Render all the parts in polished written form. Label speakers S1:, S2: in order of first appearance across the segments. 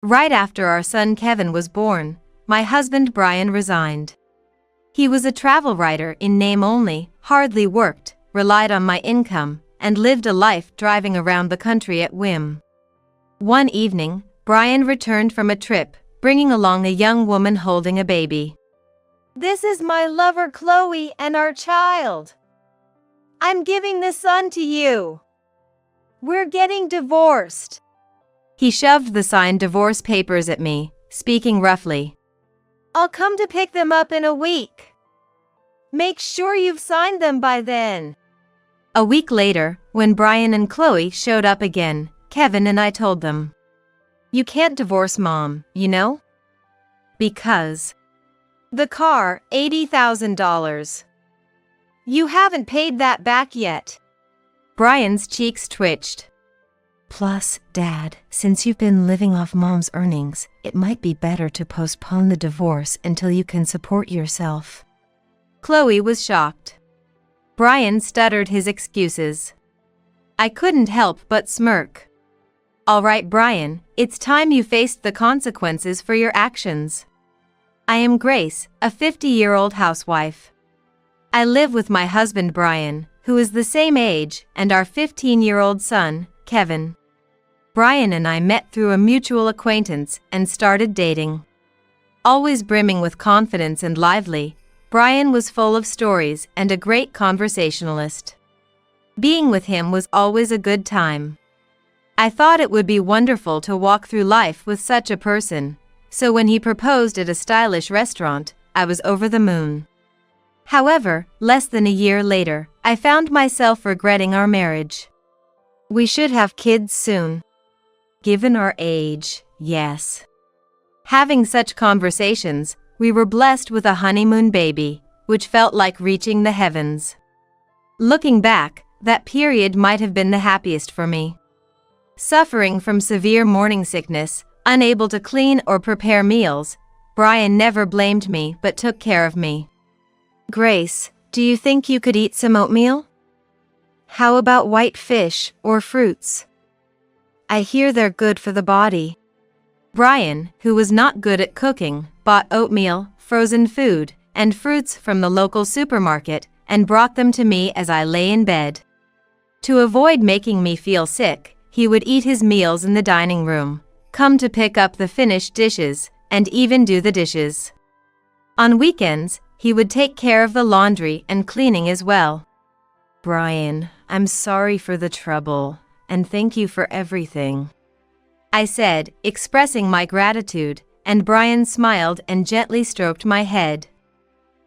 S1: Right after our son Kevin was born, my husband Brian resigned. He was a travel writer in name only, hardly worked, relied on my income, and lived a life driving around the country at whim. One evening, Brian returned from a trip, bringing along a young woman holding a baby.
S2: "This is my lover Chloe and our child. I'm giving this son to you. We're getting divorced."
S1: He shoved the signed divorce papers at me, speaking roughly.
S2: "I'll come to pick them up in a week. Make sure you've signed them by then."
S1: A week later, when Brian and Chloe showed up again, Kevin and I told them, "You can't divorce Mom, you know? Because
S2: the car, $80,000. You haven't paid that back yet."
S1: Brian's cheeks twitched. "Plus, Dad, since you've been living off Mom's earnings, it might be better to postpone the divorce until you can support yourself." Chloe was shocked. Brian stuttered his excuses. I couldn't help but smirk. "All right, Brian, it's time you faced the consequences for your actions. I am Grace, a 50-year-old housewife. I live with my husband Brian, who is the same age, and our 15-year-old son, Kevin. Brian and I met through a mutual acquaintance and started dating. Always brimming with confidence and lively, Brian was full of stories and a great conversationalist. Being with him was always a good time. I thought it would be wonderful to walk through life with such a person, so when he proposed at a stylish restaurant, I was over the moon. However, less than a year later, I found myself regretting our marriage. We should have kids soon. Given our age, yes. Having such conversations, we were blessed with a honeymoon baby, which felt like reaching the heavens. Looking back, that period might have been the happiest for me. Suffering from severe morning sickness, unable to clean or prepare meals, Brian never blamed me but took care of me. "Grace, do you think you could eat some oatmeal? How about white fish or fruits? I hear they're good for the body." Brian, who was not good at cooking, bought oatmeal, frozen food, and fruits from the local supermarket and brought them to me as I lay in bed. To avoid making me feel sick, he would eat his meals in the dining room, come to pick up the finished dishes, and even do the dishes. On weekends, he would take care of the laundry and cleaning as well. "Brian, I'm sorry for the trouble, and thank you for everything," I said, expressing my gratitude, and Brian smiled and gently stroked my head.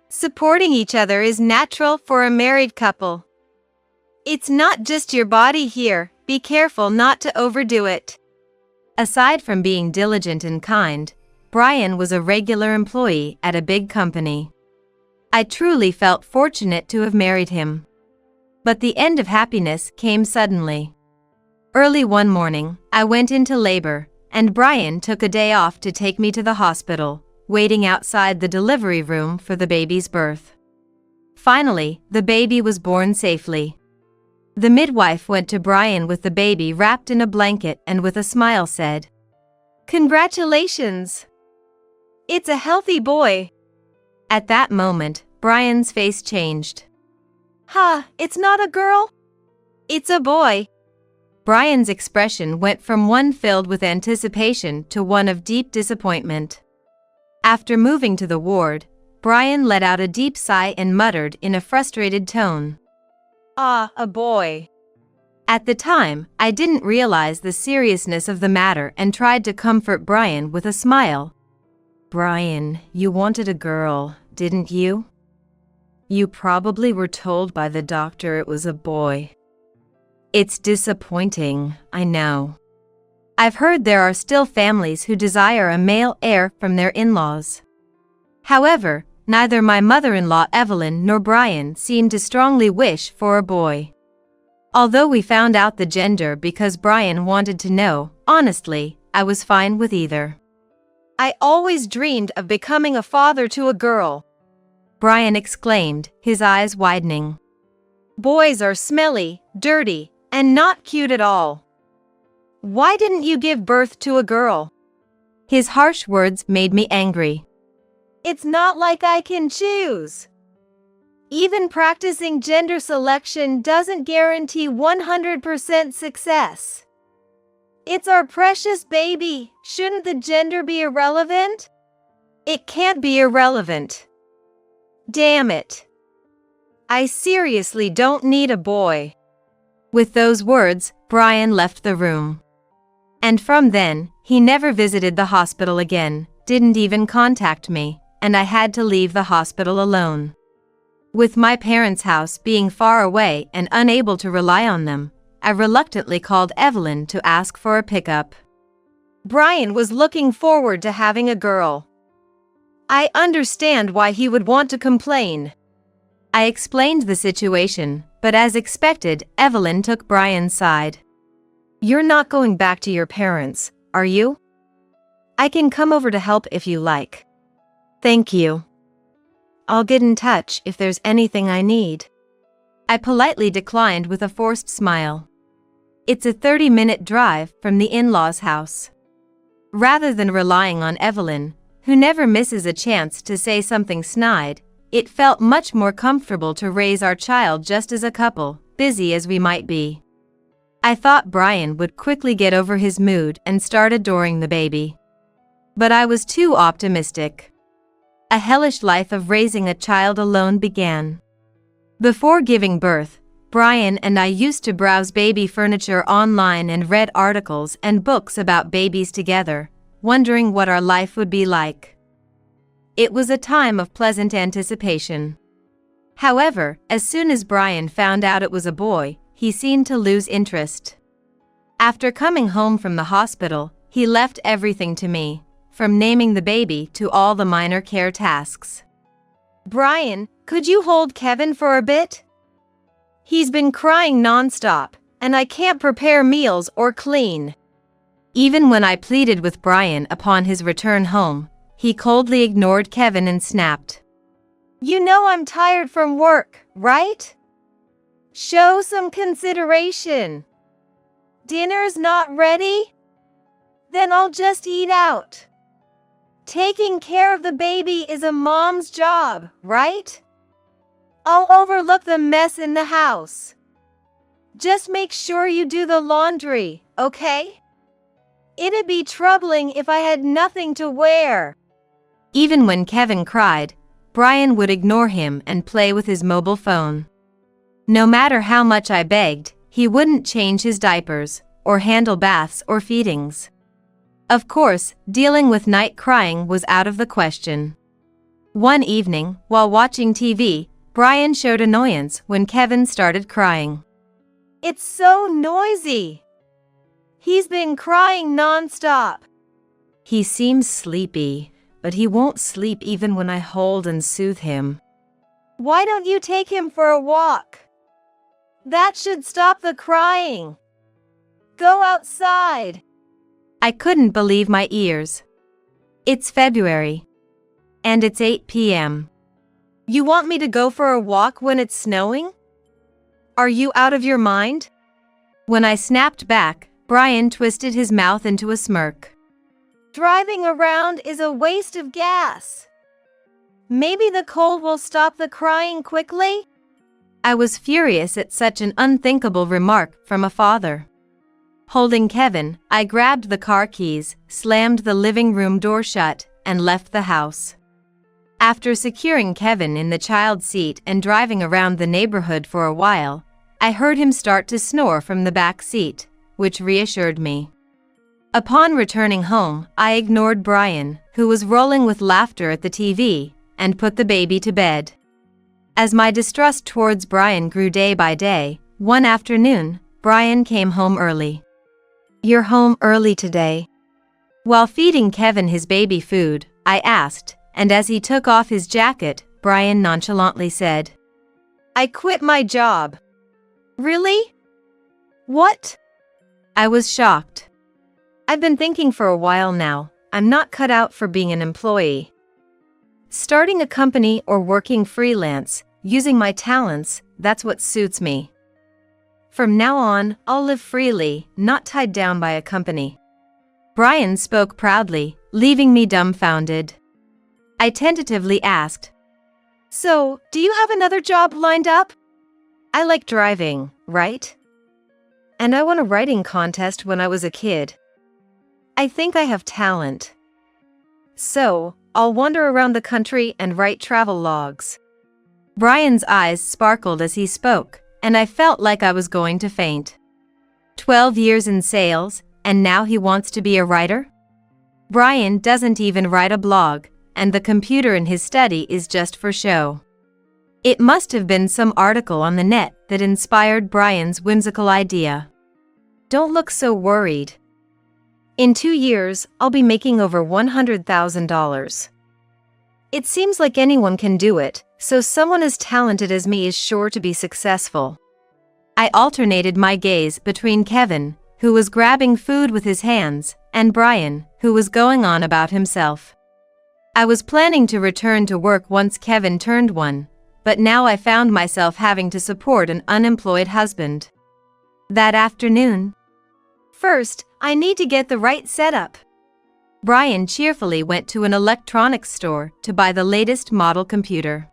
S2: "Supporting each other is natural for a married couple. It's not just your body here, be careful not to overdo it."
S1: Aside from being diligent and kind, Brian was a regular employee at a big company. I truly felt fortunate to have married him. But the end of happiness came suddenly. Early one morning, I went into labor, and Brian took a day off to take me to the hospital, waiting outside the delivery room for the baby's birth. Finally, the baby was born safely. The midwife went to Brian with the baby wrapped in a blanket and with a smile said,
S2: "Congratulations! It's a healthy boy."
S1: At that moment, Brian's face changed.
S2: "Ha, it's not a girl? It's a boy."
S1: Brian's expression went from one filled with anticipation to one of deep disappointment. After moving to the ward, Brian let out a deep sigh and muttered in a frustrated tone,
S2: "Ah, a boy."
S1: At the time, I didn't realize the seriousness of the matter and tried to comfort Brian with a smile. "Brian, you wanted a girl, didn't you? You probably were told by the doctor it was a boy. It's disappointing, I know. I've heard there are still families who desire a male heir from their in-laws. However, neither my mother-in-law Evelyn nor Brian seemed to strongly wish for a boy. Although we found out the gender because Brian wanted to know, honestly, I was fine with either."
S2: "I always dreamed of becoming a father to a girl,"
S1: Brian exclaimed, his eyes widening.
S2: "Boys are smelly, dirty, and not cute at all. Why didn't you give birth to a girl?"
S1: His harsh words made me angry.
S2: It's not like I can choose. Even practicing gender selection doesn't guarantee 100% success. It's our precious baby. Shouldn't the gender be irrelevant?
S1: It can't be irrelevant. Damn it. I seriously don't need a boy. With those words, Brian left the room. And from then, he never visited the hospital again, didn't even contact me, and I had to leave the hospital alone. With my parents' house being far away and unable to rely on them, I reluctantly called Evelyn to ask for a pickup. Brian was looking forward to having a girl. I understand why he would want to complain. I explained the situation, but as expected, Evelyn took Brian's side. You're not going back to your parents, are you? I can come over to help if you like. Thank you. I'll get in touch if there's anything I need. I politely declined with a forced smile. It's a 30-minute drive from the in-laws' house. Rather than relying on Evelyn, who never misses a chance to say something snide, it felt much more comfortable to raise our child just as a couple, busy as we might be. I thought Brian would quickly get over his mood and start adoring the baby. But I was too optimistic. A hellish life of raising a child alone began. Before giving birth, Brian and I used to browse baby furniture online and read articles and books about babies together, wondering what our life would be like. It was a time of pleasant anticipation. However, as soon as Brian found out it was a boy, he seemed to lose interest. After coming home from the hospital, he left everything to me, from naming the baby to all the minor care tasks. Brian, could you hold Kevin for a bit? He's been crying nonstop, and I can't prepare meals or clean. Even when I pleaded with Brian upon his return home, he coldly ignored Kevin and snapped. You know I'm tired from work, right? Show some consideration. Dinner's not ready? Then I'll just eat out. Taking care of the baby is a mom's job, right? I'll overlook the mess in the house. Just make sure you do the laundry, okay? It'd be troubling if I had nothing to wear. Even when Kevin cried, Brian would ignore him and play with his mobile phone. No matter how much I begged, he wouldn't change his diapers, or handle baths or feedings. Of course, dealing with night crying was out of the question. One evening, while watching TV, Brian showed annoyance when Kevin started crying. It's so noisy. He's been crying nonstop. He seems sleepy, but he won't sleep even when I hold and soothe him. Why don't you take him for a walk? That should stop the crying. Go outside. I couldn't believe my ears. It's February. And it's 8 p.m. You want me to go for a walk when it's snowing? Are you out of your mind? When I snapped back, Brian twisted his mouth into a smirk. Driving around is a waste of gas. Maybe the cold will stop the crying quickly? I was furious at such an unthinkable remark from a father. Holding Kevin, I grabbed the car keys, slammed the living room door shut, and left the house. After securing Kevin in the child seat and driving around the neighborhood for a while, I heard him start to snore from the back seat, which reassured me. Upon returning home, I ignored Brian, who was rolling with laughter at the TV, and put the baby to bed. As my distrust towards Brian grew day by day, one afternoon, Brian came home early. You're home early today. While feeding Kevin his baby food, I asked, and as he took off his jacket, Brian nonchalantly said, I quit my job. Really? What? I was shocked. I've been thinking for a while now, I'm not cut out for being an employee. Starting a company or working freelance, using my talents, that's what suits me. From now on, I'll live freely, not tied down by a company. Brian spoke proudly, leaving me dumbfounded. I tentatively asked,
S2: "So, do you have another job lined up?"
S1: "I like driving, right? And I won a writing contest when I was a kid. I think I have talent. So, I'll wander around the country and write travel logs." Brian's eyes sparkled as he spoke, and I felt like I was going to faint. 12 years in sales, and now he wants to be a writer? Brian doesn't even write a blog, and the computer in his study is just for show. It must have been some article on the net that inspired Brian's whimsical idea. Don't look so worried. In 2 years, I'll be making over $100,000. It seems like anyone can do it, so someone as talented as me is sure to be successful. I alternated my gaze between Kevin, who was grabbing food with his hands, and Brian, who was going on about himself. I was planning to return to work once Kevin turned 1, but now I found myself having to support an unemployed husband. That afternoon,
S2: "First, I need to get the right setup."
S1: Brian cheerfully went to an electronics store to buy the latest model computer.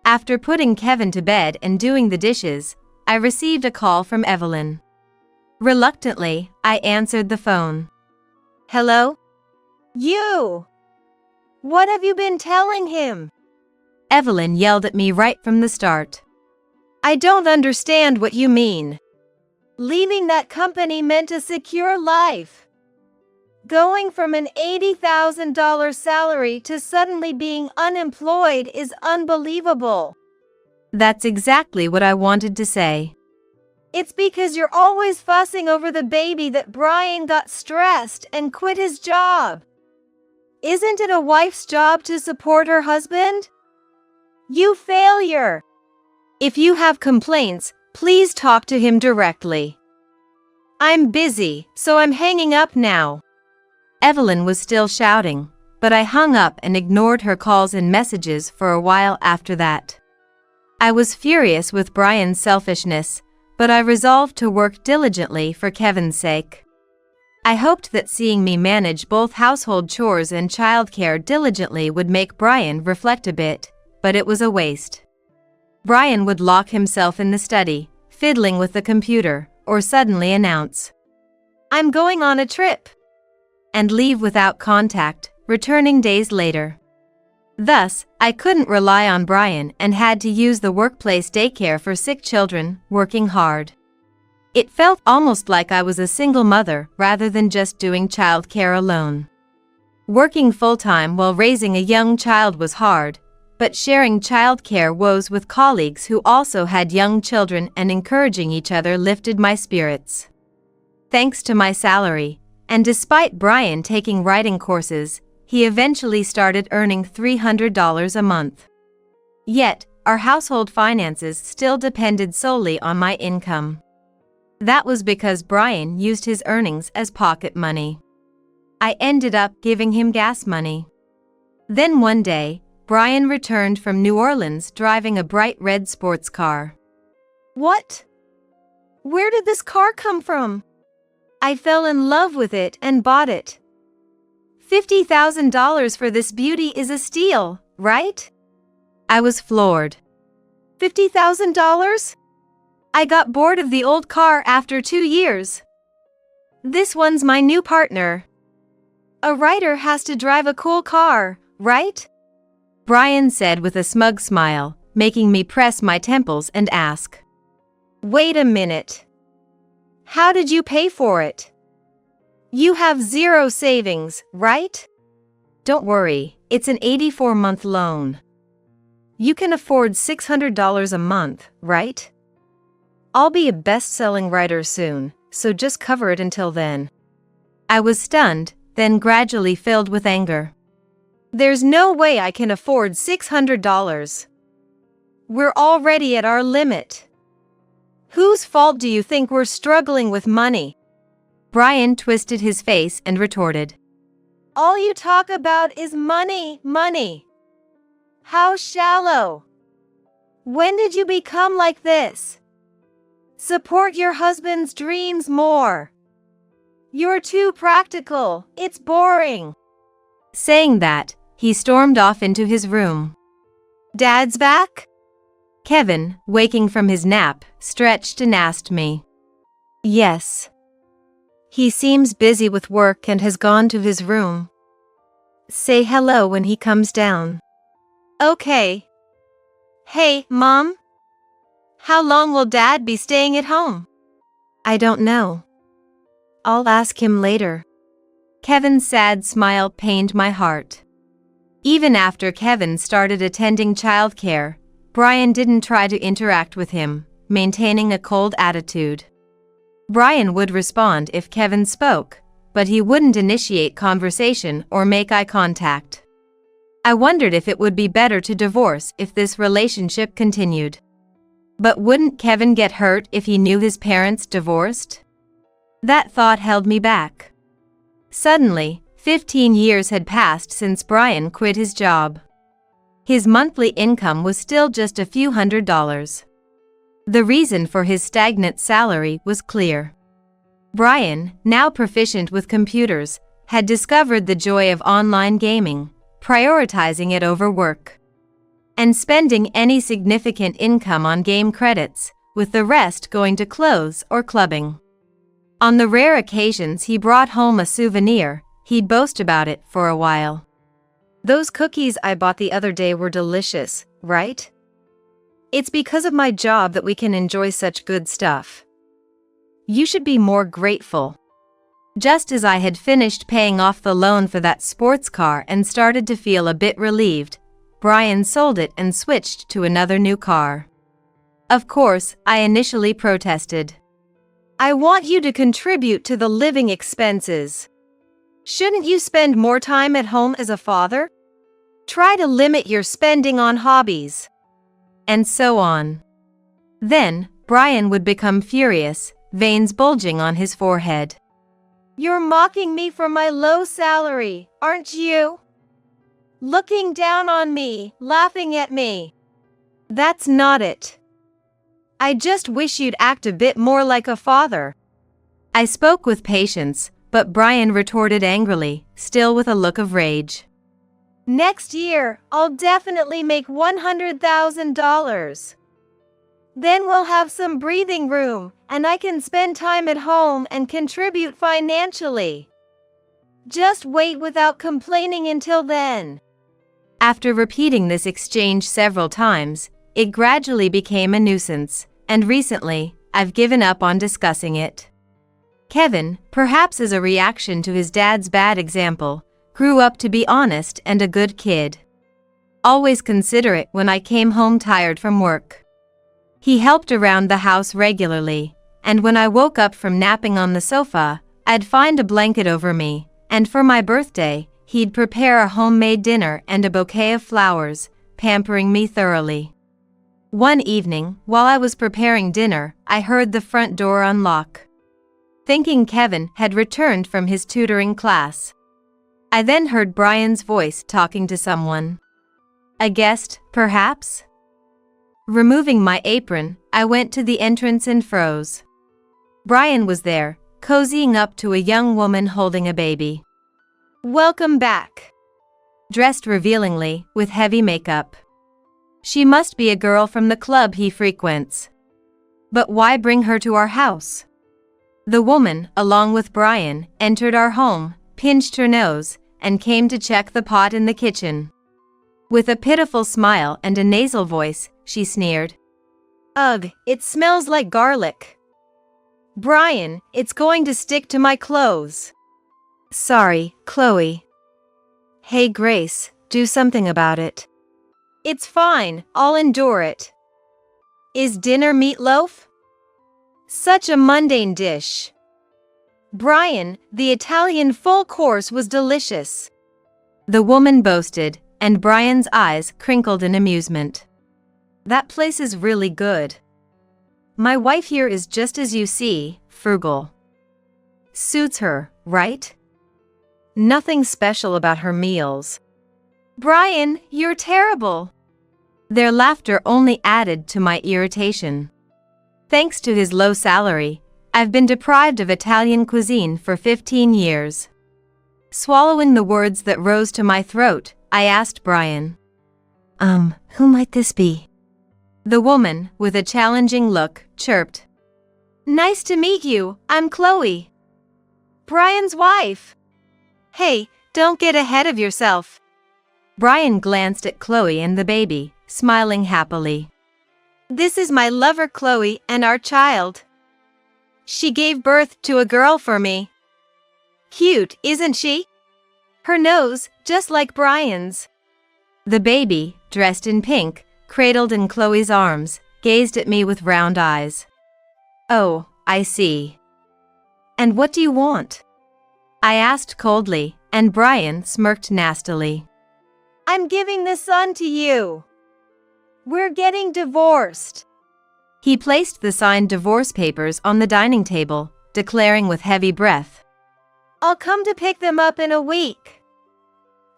S1: After putting Kevin to bed and doing the dishes, I received a call from Evelyn. Reluctantly, I answered the phone.
S2: "Hello? You! What have you been telling him?"
S1: Evelyn yelled at me right from the start.
S2: "I don't understand what you mean. Leaving that company meant a secure life. Going from an $80,000 salary to suddenly being unemployed is unbelievable."
S1: That's exactly what I wanted to say.
S2: "It's because you're always fussing over the baby that Brian got stressed and quit his job. Isn't it a wife's job to support her husband? You failure.
S1: If you have complaints, please talk to him directly. I'm busy, so I'm hanging up now." Evelyn was still shouting, but I hung up and ignored her calls and messages for a while after that. I was furious with Brian's selfishness, but I resolved to work diligently for Kevin's sake. I hoped that seeing me manage both household chores and childcare diligently would make Brian reflect a bit, but it was a waste. Brian would lock himself in the study, fiddling with the computer, or suddenly announce, "I'm going on a trip," and leave without contact, returning days later. Thus, I couldn't rely on Brian and had to use the workplace daycare for sick children, working hard. It felt almost like I was a single mother rather than just doing childcare alone. Working full-time while raising a young child was hard, but sharing childcare woes with colleagues who also had young children and encouraging each other lifted my spirits. Thanks to my salary, and despite Brian taking writing courses, he eventually started earning $300 a month. Yet, our household finances still depended solely on my income. That was because Brian used his earnings as pocket money. I ended up giving him gas money. Then one day, Brian returned from New Orleans driving a bright red sports car.
S2: "What? Where did this car come from?" "I fell in love with it and bought it."
S1: $50,000 for this beauty is a steal, right? I was floored.
S2: $50,000?
S1: I got bored of the old car after 2 years. This one's my new partner.
S2: A writer has to drive a cool car, right?
S1: Brian said with a smug smile, making me press my temples and ask,
S2: "Wait a minute. How did you pay for it? You have zero savings, right?"
S1: "Don't worry, it's an 84-month loan. You can afford $600 a month, right? I'll be a best-selling writer soon, so just cover it until then." I was stunned, then gradually filled with anger.
S2: "There's no way I can afford $600. We're already at our limit. Whose fault do you think we're struggling with money?"
S1: Brian twisted his face and retorted,
S2: "All you talk about is money, money. How shallow. When did you become like this? Support your husband's dreams more. You're too practical, it's boring."
S1: Saying that, he stormed off into his room.
S2: Dad's back?
S1: Kevin, waking from his nap, stretched and asked me.
S2: Yes. He seems busy with work and has gone to his room. Say hello when he comes down. Okay. Hey, Mom? How long will Dad be staying at home? I don't know. I'll ask him later.
S1: Kevin's sad smile pained my heart. Even after Kevin started attending childcare, Brian didn't try to interact with him, maintaining a cold attitude. Brian would respond if Kevin spoke, but he wouldn't initiate conversation or make eye contact. I wondered if it would be better to divorce if this relationship continued. But wouldn't Kevin get hurt if he knew his parents divorced? That thought held me back. Suddenly, 15 years had passed since Brian quit his job. His monthly income was still just a few $100s. The reason for his stagnant salary was clear. Brian, now proficient with computers, had discovered the joy of online gaming, prioritizing it over work, and spending any significant income on game credits, with the rest going to clothes or clubbing. On the rare occasions he brought home a souvenir, he'd boast about it for a while.
S2: Those cookies I bought the other day were delicious, right? It's because of my job that we can enjoy such good stuff. You should be more grateful.
S1: Just as I had finished paying off the loan for that sports car and started to feel a bit relieved, Brian sold it and switched to another new car. Of course, I initially protested.
S2: I want you to contribute to the living expenses. Shouldn't you spend more time at home as a father? Try to limit your spending on hobbies.
S1: And so on. Then, Brian would become furious, veins bulging on his forehead.
S2: You're mocking me for my low salary, aren't you? Looking down on me, laughing at me. That's not it. I just wish you'd act a bit more like a father.
S1: I spoke with patience, but Brian retorted angrily, still with a look of rage.
S2: Next year, I'll definitely make $100,000. Then we'll have some breathing room, and I can spend time at home and contribute financially. Just wait without complaining until then.
S1: After repeating this exchange several times, it gradually became a nuisance, and recently, I've given up on discussing it. Kevin, perhaps as a reaction to his dad's bad example, grew up to be honest and a good kid. Always considerate when I came home tired from work. He helped around the house regularly, and when I woke up from napping on the sofa, I'd find a blanket over me, and for my birthday, he'd prepare a homemade dinner and a bouquet of flowers, pampering me thoroughly. One evening, while I was preparing dinner, I heard the front door unlock. Thinking Kevin had returned from his tutoring class, I then heard Brian's voice talking to someone. A guest, perhaps? Removing my apron, I went to the entrance and froze. Brian was there, cozying up to a young woman holding a baby.
S2: Welcome back.
S1: Dressed revealingly, with heavy makeup. She must be a girl from the club he frequents. But why bring her to our house? The woman, along with Brian, entered our home, pinched her nose, and came to check the pot in the kitchen. With a pitiful smile and a nasal voice, she sneered.
S2: Ugh, it smells like garlic. Brian, it's going to stick to my clothes.
S1: Sorry, Chloe.
S2: Hey Grace, do something about it. It's fine, I'll endure it. Is dinner meatloaf? Such a mundane dish. Brian, the Italian full course was delicious.
S1: The woman boasted, and Brian's eyes crinkled in amusement.
S2: That place is really good. My wife here is just as you see, frugal. Suits her, right? Nothing special about her meals. Brian, you're terrible.
S1: Their laughter only added to my irritation. Thanks to his low salary, I've been deprived of Italian cuisine for 15 years. Swallowing the words that rose to my throat, I asked Brian.
S2: Who might this be?
S1: The woman, with a challenging look, chirped.
S2: Nice to meet you, I'm Chloe. Brian's wife. Hey, don't get ahead of yourself.
S1: Brian glanced at Chloe and the baby, smiling happily.
S2: This is my lover Chloe and our child. She gave birth to a girl for me. Cute, isn't she? Her nose, just like Brian's.
S1: The baby, dressed in pink, cradled in Chloe's arms, gazed at me with round eyes. Oh, I see.
S2: And what do you want?
S1: I asked coldly, and Brian smirked nastily.
S2: I'm giving this son to you. We're getting divorced.
S1: He placed the signed divorce papers on the dining table, declaring with heavy breath.
S2: I'll come to pick them up in a week.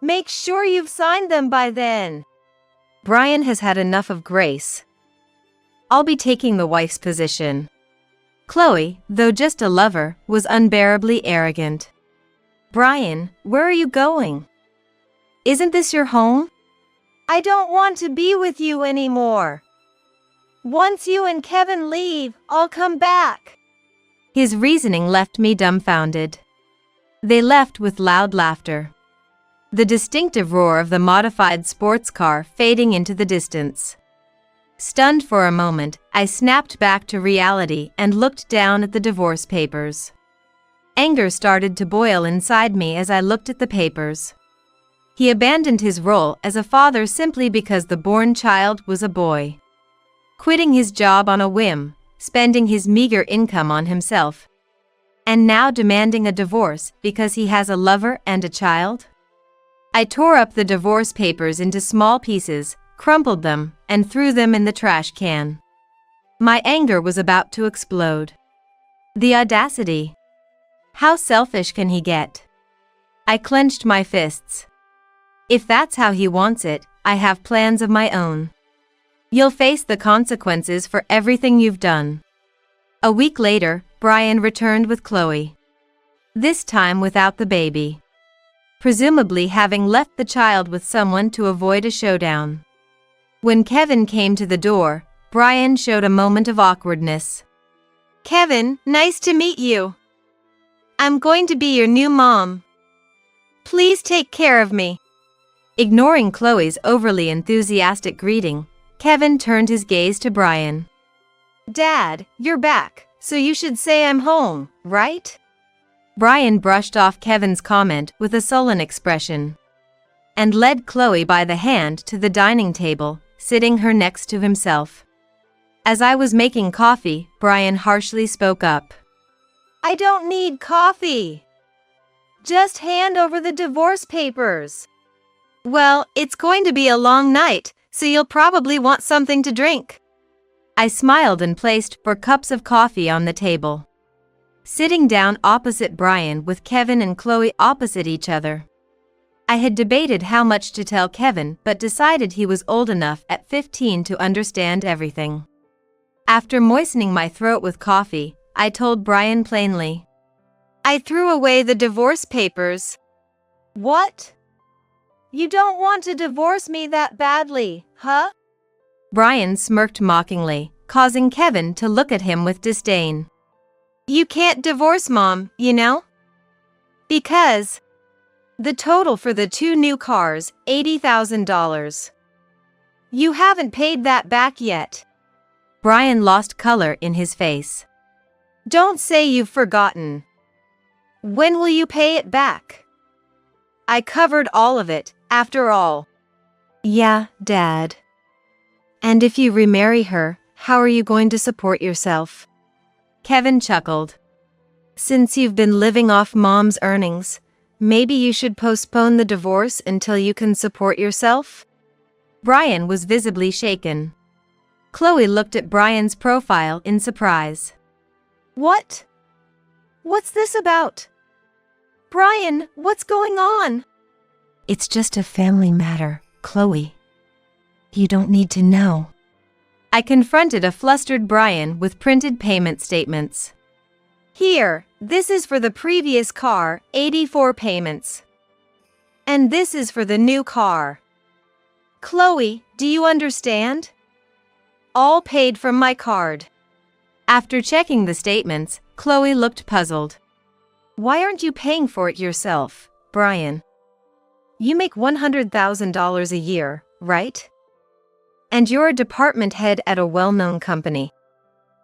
S2: Make sure you've signed them by then.
S1: Brian has had enough of grace. I'll be taking the wife's position. Chloe, though just a lover, was unbearably arrogant. Brian, where are you going? Isn't this your home?
S2: I don't want to be with you anymore. Once you and Kevin leave, I'll come back.
S1: His reasoning left me dumbfounded. They left with loud laughter. The distinctive roar of the modified sports car fading into the distance. Stunned for a moment, I snapped back to reality and looked down at the divorce papers. Anger started to boil inside me as I looked at the papers. He abandoned his role as a father simply because the born child was a boy. Quitting his job on a whim, spending his meager income on himself. And now demanding a divorce because he has a lover and a child? I tore up the divorce papers into small pieces, crumpled them, and threw them in the trash can. My anger was about to explode. The audacity. How selfish can he get? I clenched my fists. If that's how he wants it, I have plans of my own. You'll face the consequences for everything you've done. A week later, Brian returned with Chloe. This time without the baby. Presumably having left the child with someone to avoid a showdown. When Kevin came to the door, Brian showed a moment of awkwardness.
S2: Kevin, nice to meet you. I'm going to be your new mom. Please take care of me.
S1: Ignoring Chloe's overly enthusiastic greeting, Kevin turned his gaze to Brian.
S2: Dad, you're back, so you should say I'm home, right?
S1: Brian brushed off Kevin's comment with a sullen expression and led Chloe by the hand to the dining table, sitting her next to himself. As I was making coffee, Brian harshly spoke up.
S2: I don't need coffee. Just hand over the divorce papers. Well, it's going to be a long night, so you'll probably want something to drink.
S1: I smiled and placed 4 cups of coffee on the table. Sitting down opposite Brian with Kevin and Chloe opposite each other. I had debated how much to tell Kevin but decided he was old enough at 15 to understand everything. After moistening my throat with coffee, I told Brian plainly.
S2: I threw away the divorce papers. What? You don't want to divorce me that badly, huh?
S1: Brian smirked mockingly, causing Kevin to look at him with disdain.
S2: You can't divorce Mom, you know? Because the total for the 2 new cars, $80,000. You haven't paid that back yet.
S1: Brian lost color in his face.
S2: Don't say you've forgotten. When will you pay it back? I covered all of it, after all.
S1: Yeah, Dad. And if you remarry her, how are you going to support yourself? Kevin chuckled. Since you've been living off Mom's earnings, maybe you should postpone the divorce until you can support yourself? Brian was visibly shaken. Chloe looked at Brian's profile in surprise.
S2: What? What's this about? Brian, what's going on?
S1: It's just a family matter, Chloe. You don't need to know. I confronted a flustered Brian with printed payment statements.
S2: Here, this is for the previous car, 84 payments. And this is for the new car. Chloe, do you understand? All paid from my card.
S1: After checking the statements, Chloe looked puzzled. Why aren't you paying for it yourself, Brian? You make $100,000 a year, right? And you're a department head at a well-known company.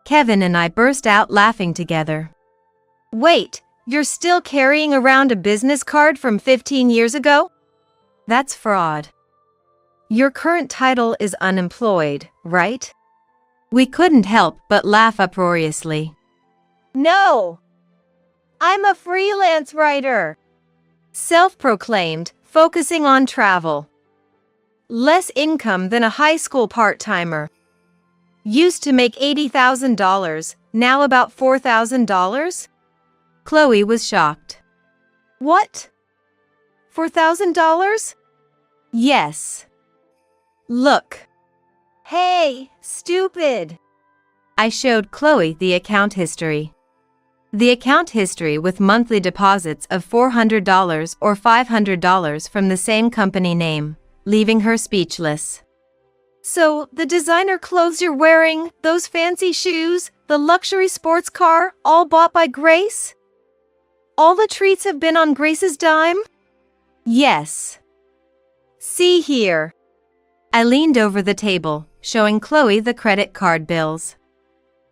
S1: Kevin and I burst out laughing together.
S2: Wait, you're still carrying around a business card from 15 years ago?
S1: That's fraud. Your current title is unemployed, right? We couldn't help but laugh uproariously.
S2: No! I'm a freelance writer. Self-proclaimed, focusing on travel. Less income than a high school part-timer. Used to make $80,000, now about $4,000?
S1: Chloe was shocked.
S2: What? $4,000?
S1: Yes.
S2: Look. Hey, stupid.
S1: I showed Chloe the account history. The account history with monthly deposits of $400 or $500 from the same company name, leaving her speechless.
S2: So, the designer clothes you're wearing, those fancy shoes, the luxury sports car, all bought by Grace? All the treats have been on Grace's dime?
S1: Yes.
S2: See here.
S1: I leaned over the table, showing Chloe the credit card bills.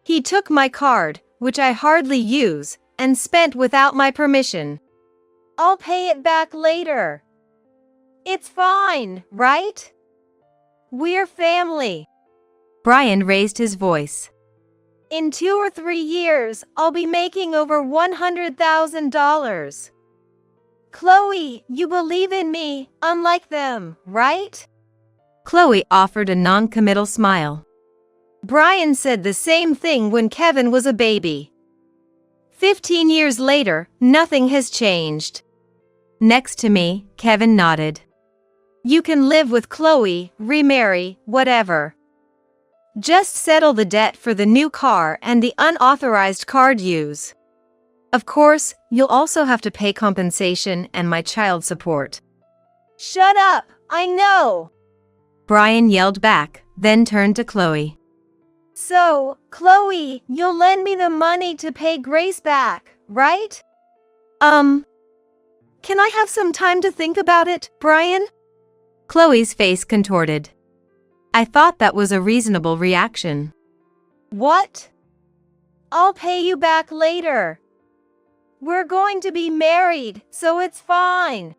S2: He took my card, which I hardly use, and spent without my permission. I'll pay it back later. It's fine, right? We're family.
S1: Brian raised his voice.
S2: In 2 or 3 years, I'll be making over $100,000. Chloe, you believe in me, unlike them, right?
S1: Chloe offered a non-committal smile.
S2: Brian said the same thing when Kevin was a baby. 15 years later, nothing has changed.
S1: Next to me, Kevin nodded.
S2: You can live with Chloe, remarry, whatever. Just settle the debt for the new car and the unauthorized card use.
S1: Of course, you'll also have to pay compensation and my child support.
S2: Shut up, I know.
S1: Brian yelled back, then turned to Chloe.
S2: So, Chloe, you'll lend me the money to pay Grace back, right? Can I have some time to think about it, Brian?
S1: Chloe's face contorted. I thought that was a reasonable reaction.
S2: What? I'll pay you back later. We're going to be married, so it's fine.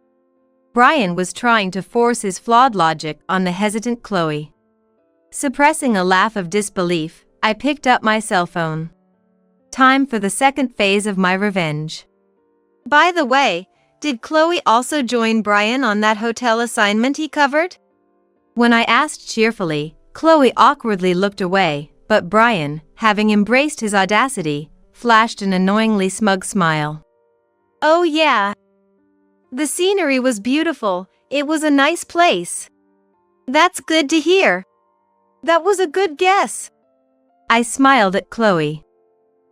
S1: Brian was trying to force his flawed logic on the hesitant Chloe. Suppressing a laugh of disbelief, I picked up my cell phone. Time for the second phase of my revenge.
S2: By the way, did Chloe also join Brian on that hotel assignment he covered?
S1: When I asked cheerfully, Chloe awkwardly looked away, but Brian, having embraced his audacity, flashed an annoyingly smug smile.
S2: Oh yeah. The scenery was beautiful, it was a nice place. That's good to hear. That was a good guess.
S1: I smiled at Chloe.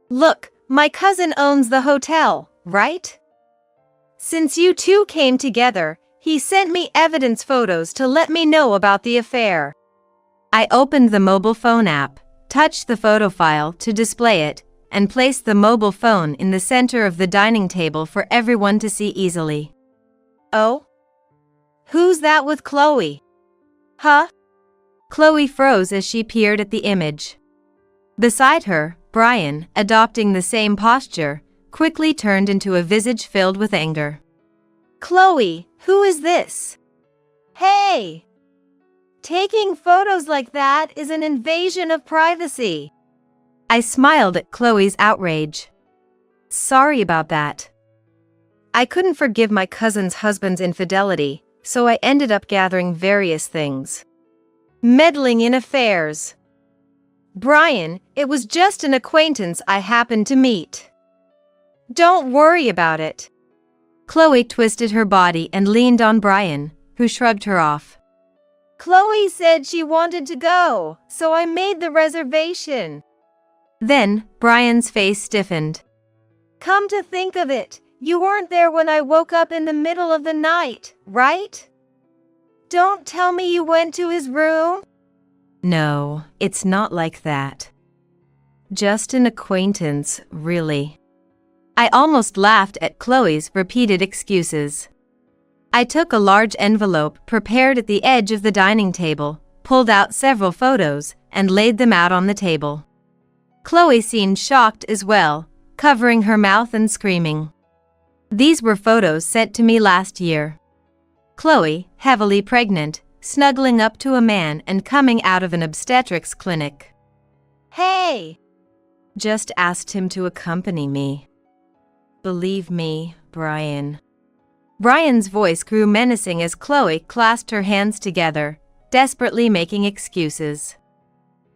S2: Look, my cousin owns the hotel, right? Since you two came together, he sent me evidence photos to let me know about the affair.
S1: I opened the mobile phone app, touched the photo file to display it, and placed the mobile phone in the center of the dining table for everyone to see easily.
S2: Oh? Who's that with Chloe? Huh?
S1: Chloe froze as she peered at the image. Beside her, Brian, adopting the same posture, quickly turned into a visage filled with anger.
S2: Chloe, who is this? Hey! Taking photos like that is an invasion of privacy.
S1: I smiled at Chloe's outrage. Sorry about that. I couldn't forgive my cousin's husband's infidelity, so I ended up gathering various things.
S2: Meddling in affairs. Brian, it was just an acquaintance I happened to meet. Don't worry about it.
S1: Chloe twisted her body and leaned on Brian, who shrugged her off.
S2: Chloe said she wanted to go, so I made the reservation.
S1: Then, Brian's face stiffened.
S2: Come to think of it, You weren't there when I woke up in the middle of the night, right? Don't tell me you went to his room?
S1: No, it's not like that. Just an acquaintance, really. I almost laughed at Chloe's repeated excuses. I took a large envelope prepared at the edge of the dining table, pulled out several photos, and laid them out on the table. Chloe seemed shocked as well, covering her mouth and screaming. These were photos sent to me last year. Chloe, heavily pregnant, snuggling up to a man and coming out of an obstetrics clinic.
S2: Hey!
S1: Just asked him to accompany me. Believe me, Brian. Brian's voice grew menacing as Chloe clasped her hands together, desperately making excuses.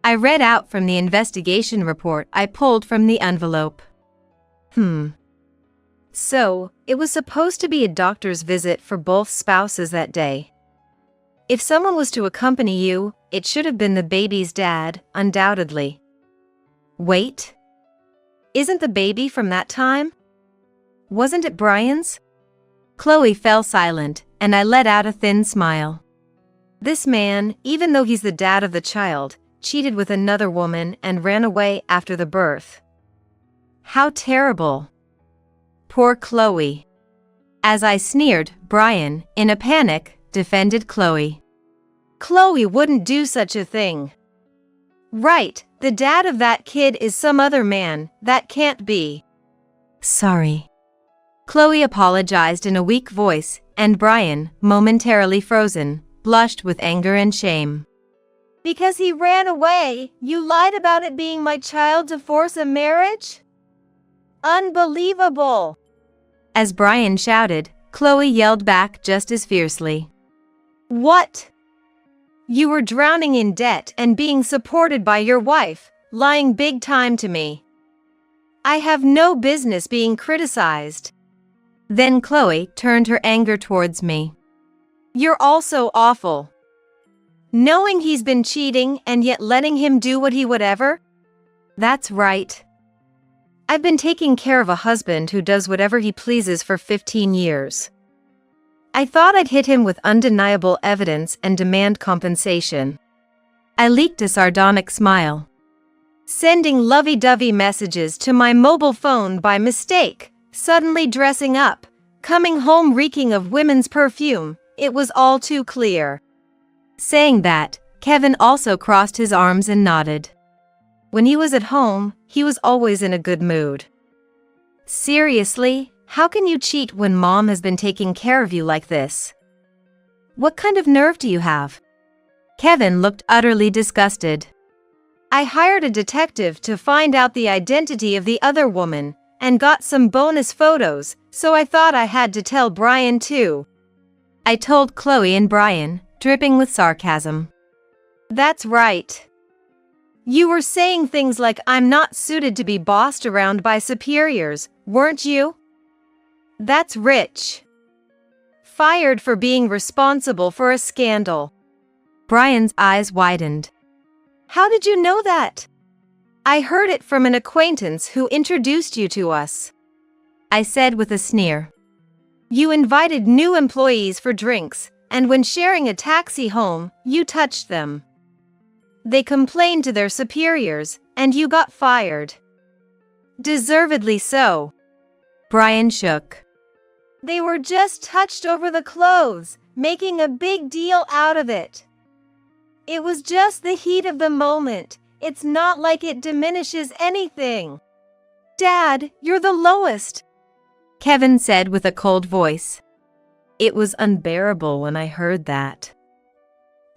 S1: I read out from the investigation report I pulled from the envelope. So, it was supposed to be a doctor's visit for both spouses that day. If someone was to accompany you, it should have been the baby's dad, undoubtedly. Wait. Isn't the baby from that time? Wasn't it Brian's? Chloe fell silent, and I let out a thin smile. This man, even though he's the dad of the child, cheated with another woman and ran away after the birth. How terrible. Poor Chloe. As I sneered, Brian, in a panic, defended Chloe.
S2: Chloe wouldn't do such a thing. Right, the dad of that kid is some other man, that can't be.
S1: Sorry. Chloe apologized in a weak voice, and Brian, momentarily frozen, blushed with anger and shame.
S2: Because he ran away, you lied about it being my child to force a marriage? Unbelievable!
S1: As Brian shouted, Chloe yelled back just as fiercely.
S2: What? You were drowning in debt and being supported by your wife, lying big time to me. I have no business being criticized.
S1: Then Chloe turned her anger towards me.
S2: You're also awful. Knowing he's been cheating and yet letting him do what he whatever?
S1: That's right. I've been taking care of a husband who does whatever he pleases for 15 years. I thought I'd hit him with undeniable evidence and demand compensation. I leaked a sardonic smile.
S2: Sending lovey-dovey messages to my mobile phone by mistake, suddenly dressing up, coming home reeking of women's perfume, it was all too clear.
S1: Saying that, Kevin also crossed his arms and nodded. When he was at home, he was always in a good mood. Seriously, how can you cheat when mom has been taking care of you like this? What kind of nerve do you have? Kevin looked utterly disgusted.
S2: I hired a detective to find out the identity of the other woman, and got some bonus photos, so I thought I had to tell Brian too.
S1: I told Chloe and Brian, dripping with sarcasm.
S2: That's right. You were saying things like I'm not suited to be bossed around by superiors, weren't you? That's rich. Fired for being responsible for a scandal.
S1: Brian's eyes widened.
S2: How did you know that? I heard it from an acquaintance who introduced you to us.
S1: I said with a sneer.
S2: You invited new employees for drinks, and when sharing a taxi home, you touched them. They complained to their superiors, and you got fired. Deservedly so.
S1: Brian shook.
S2: They were just touched over the clothes, making a big deal out of it. It was just the heat of the moment. It's not like it diminishes anything. Dad, you're the lowest,
S1: Kevin said with a cold voice. It was unbearable when I heard that.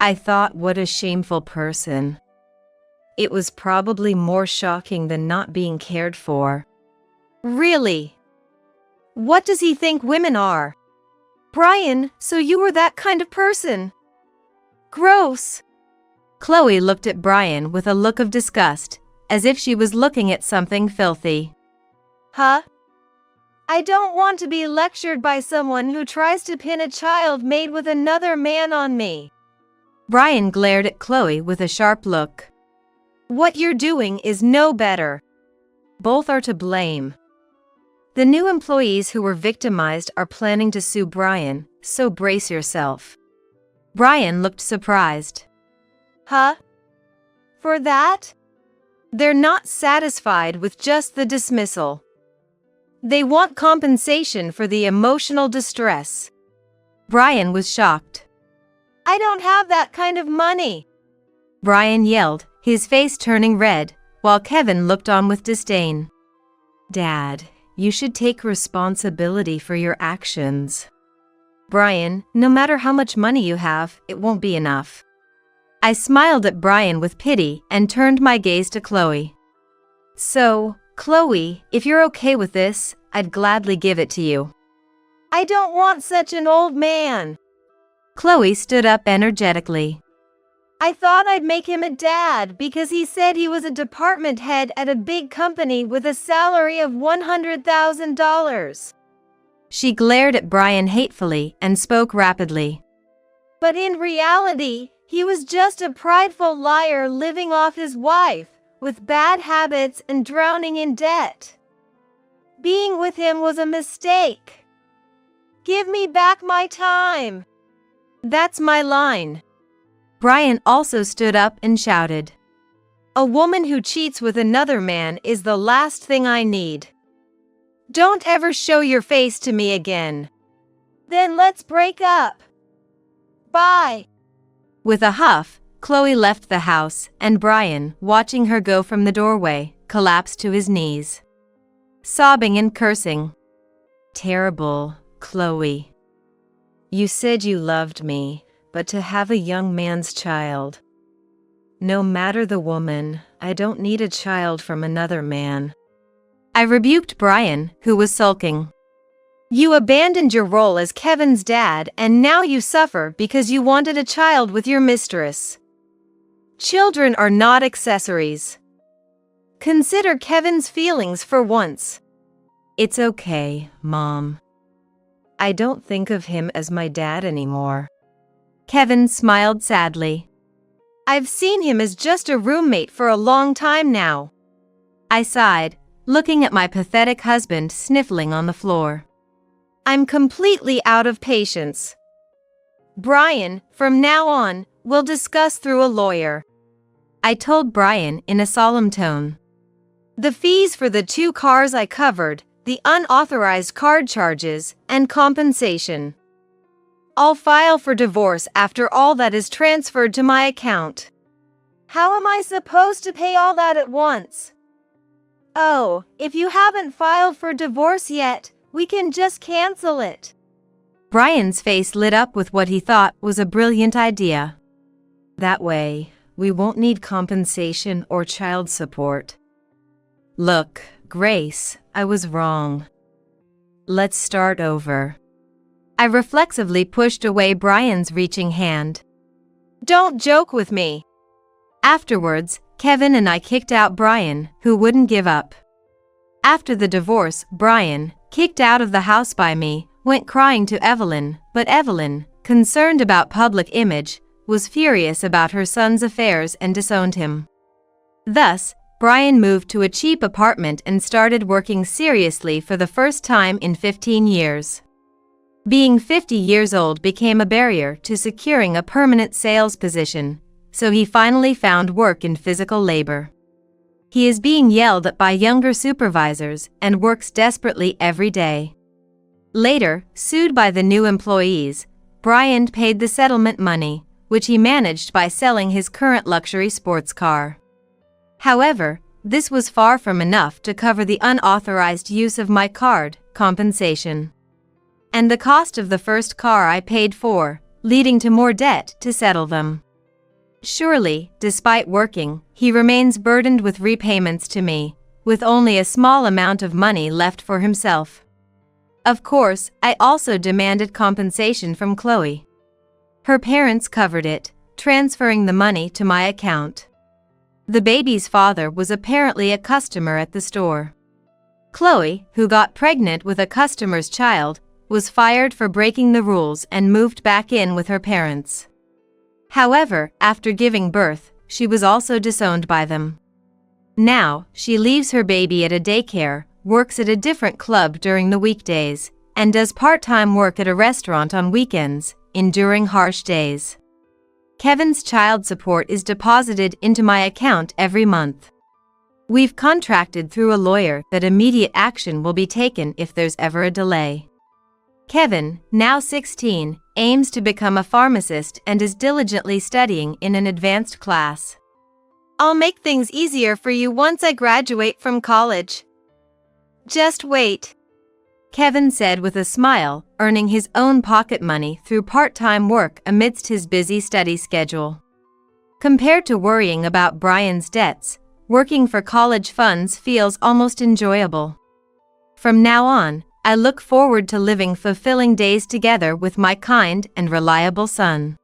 S1: I thought, what a shameful person. It was probably more shocking than not being cared for.
S2: Really? What does he think women are? Brian, so you were that kind of person? Gross.
S1: Chloe looked at Brian with a look of disgust, as if she was looking at something filthy.
S2: Huh? I don't want to be lectured by someone who tries to pin a child made with another man on me.
S1: Brian glared at Chloe with a sharp look.
S2: What you're doing is no better.
S1: Both are to blame. The new employees who were victimized are planning to sue Brian, so brace yourself. Brian looked surprised.
S2: Huh? For that?
S1: They're not satisfied with just the dismissal. They want compensation for the emotional distress. Brian was shocked.
S2: I don't have that kind of money.
S1: Brian yelled, his face turning red, while Kevin looked on with disdain. Dad, you should take responsibility for your actions. Brian, no matter how much money you have, it won't be enough. I smiled at Brian with pity and turned my gaze to Chloe. So, Chloe, if you're okay with this, I'd gladly give it to you.
S2: I don't want such an old man.
S1: Chloe stood up energetically.
S2: I thought I'd make him a dad because he said he was a department head at a big company with a salary of $100,000.
S1: She glared at Brian hatefully and spoke rapidly.
S2: But in reality, he was just a prideful liar living off his wife, with bad habits and drowning in debt. Being with him was a mistake. Give me back my time.
S1: That's my line. Brian also stood up and shouted. A woman who cheats with another man is the last thing I need. Don't ever show your face to me again.
S2: Then let's break up. Bye.
S1: With a huff, Chloe left the house, and Brian, watching her go from the doorway, collapsed to his knees, sobbing and cursing. Terrible, Chloe. You said you loved me, but to have a young man's child. No matter the woman, I don't need a child from another man. I rebuked Brian, who was sulking. You abandoned your role as Kevin's dad and now you suffer because you wanted a child with your mistress. Children are not accessories. Consider Kevin's feelings for once. It's okay, Mom. I don't think of him as my dad anymore. Kevin smiled sadly. I've seen him as just a roommate for a long time now. I sighed, looking at my pathetic husband sniffling on the floor. I'm completely out of patience. Brian, from now on, we'll discuss through a lawyer. I told Brian in a solemn tone. The fees for the 2 cars I covered, the unauthorized card charges, and compensation. I'll file for divorce after all that is transferred to my account.
S2: How am I supposed to pay all that at once? Oh, if you haven't filed for divorce yet, we can just cancel it.
S1: Brian's face lit up with what he thought was a brilliant idea. That way, we won't need compensation or child support. Look, Grace, I was wrong. Let's start over. I reflexively pushed away Brian's reaching hand. Don't joke with me. Afterwards, Kevin and I kicked out Brian, who wouldn't give up. After the divorce, Brian, kicked out of the house by me, went crying to Evelyn, but Evelyn, concerned about public image, was furious about her son's affairs and disowned him. Thus, Brian moved to a cheap apartment and started working seriously for the first time in 15 years. Being 50 years old became a barrier to securing a permanent sales position, so he finally found work in physical labor. He is being yelled at by younger supervisors and works desperately every day. Later, sued by the new employees, Brian paid the settlement money, which he managed by selling his current luxury sports car. However, this was far from enough to cover the unauthorized use of my card, compensation, and the cost of the first car I paid for, leading to more debt to settle them. Surely, despite working, he remains burdened with repayments to me, with only a small amount of money left for himself. Of course, I also demanded compensation from Chloe. Her parents covered it, transferring the money to my account. The baby's father was apparently a customer at the store. Chloe, who got pregnant with a customer's child, was fired for breaking the rules and moved back in with her parents. However, after giving birth, she was also disowned by them. Now, she leaves her baby at a daycare, works at a different club during the weekdays, and does part-time work at a restaurant on weekends, enduring harsh days. Kevin's child support is deposited into my account every month. We've contracted through a lawyer that immediate action will be taken if there's ever a delay. Kevin, now 16, aims to become a pharmacist and is diligently studying in an advanced class.
S2: I'll make things easier for you once I graduate from college. Just wait.
S1: Kevin said with a smile, earning his own pocket money through part-time work amidst his busy study schedule. Compared to worrying about Brian's debts, working for college funds feels almost enjoyable. From now on, I look forward to living fulfilling days together with my kind and reliable son.